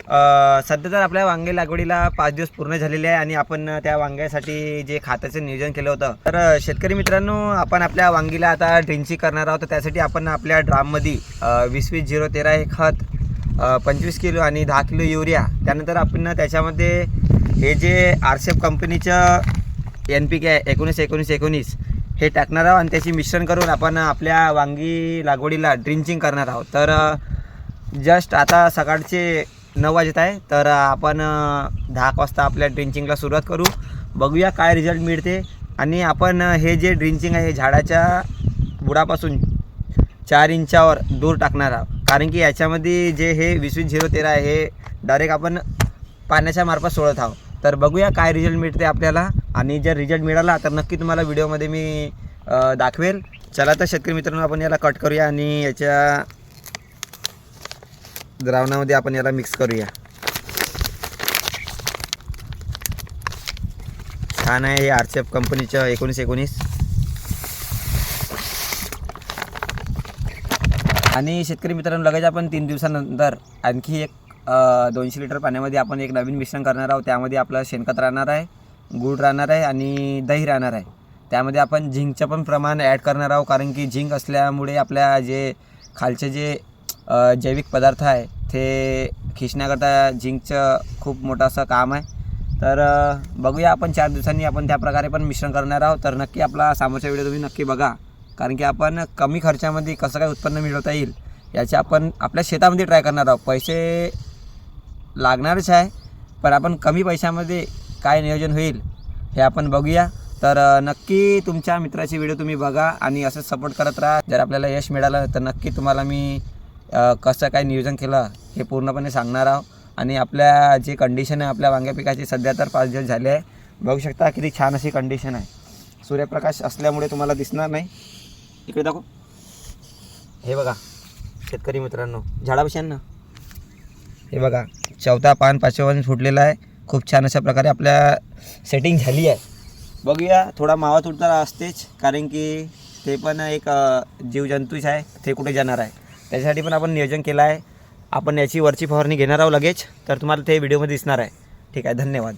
सध्या तर आपल्या वांगे लागवडीला 5 दिवस पूर्ण झालेले आहे आणि आपण त्या वांग्यासाठी जे खताचं नियोजन केलं होतं, तर शेतकरी मित्रांनो, आपण आपल्या वांगीला आता ड्रिंचिंग करणार आहोत. तर त्यासाठी आपण आपल्या ड्राममध्ये 20-20-013 हे खत, 25 किलो आणि 10 किलो युरिया, त्यानंतर आपण त्याच्यामध्ये हे जे RCF कंपनीचं NPK आहे 19-19-19 हे टाकणार आहोत आणि त्याची मिश्रण करून आपण आपल्या वांगी लागवडीला ड्रिंचिंग करणार आहोत. तर जस्ट आता सकाळचे 9 वाजत आहे, तर आपण 10 वाजता आपल्या ड्रिंचिंगला सुरुवात करू. बघूया काय रिझल्ट मिळते. आणि आपण हे जे ड्रिंचिंग आहे हे झाडाच्या बुडापासून 4 इंचावर दूर टाकणार आहोत, कारण की याच्यामध्ये जे हे 20-20-013 आहे हे डायरेक्ट आपण पाण्याच्या मार्फत सोडत आहोत. तर बघूया काय रिझल्ट मिळते आपल्याला, आणि जर रिझल्ट मिळाला तर नक्की तुम्हाला व्हिडिओमध्ये मी दाखवेल. चला तर शेतकरी मित्रांनो, आपण याला कट करूया आणि याच्या द्रावणामध्ये आपण याला मिक्स करूया. छान आहे हे RCF कंपनीचं 19-19. आणि शेतकरी मित्रांनो, लगेच आपण 3 दिवसानंतर आणखी एक 200 लिटर पाण्यामध्ये आपण एक नवीन मिश्रण करणार आहोत. त्यामध्ये आपलं शेणखत राहणार आहे, गूळ राहणार आहे आणि दही राहणार आहे. त्यामध्ये आपण झिंकचं पण प्रमाण ॲड करणार आहोत, कारण की झिंक असल्यामुळे आपल्या जे खालचे जे जैविक पदार्थ आहे ते खिचण्याकरता झिंकचं खूप मोठं असं काम आहे. तर बघूया आपण 4 दिवसांनी आपण त्या प्रकारे पण मिश्रण करणार आहोत. तर नक्की आपला समोरचा व्हिडिओ तुम्ही नक्की बघा, कारण की आपण कमी खर्चामध्ये कसं काय उत्पन्न मिळवता येईल याचे आपण आपल्या शेतामध्ये ट्राय करणार आहोत. पैसे लागणारच आहे, पण आपण कमी पैशामध्ये काय नियोजन होईल हे आपण बघूया. तर नक्की तुमच्या मित्राची व्हिडिओ तुम्ही बघा आणि असंच सपोर्ट करत राहा. जर आपल्याला यश मिळालं तर नक्की तुम्हाला मी कसं काय नियोजन केलं हे पूर्णपणे सांगणार आहोत. आणि आपल्या जे कंडिशन आहे आपल्या वांग्या पिकाची, सध्या तर 5 दिवस झाले आहे. बघू शकता किती छान अशी कंडिशन आहे. सूर्यप्रकाश असल्यामुळे तुम्हाला दिसणार नाही. इकडे दाखव, हे बघा शेतकरी मित्रांनो, झाडापाशी ना हे बघा, 4था पान 5व्या पान फुटलेलं आहे. खूप छान अशा प्रकारे आपल्या सेटिंग झाली आहे. बघूया, थोडा मावा तुटता असतेच, कारण की ते पण एक जीवजंतूच आहे, ते कुठे जाणार आहे. त्याच्यासाठी पण आपण नियोजन केलं आहे. आपण याची वरची फवारणी घेणार आहोत लगेच, तर तुम्हाला ते व्हिडिओमध्ये दिसणार आहे. ठीक आहे, धन्यवाद.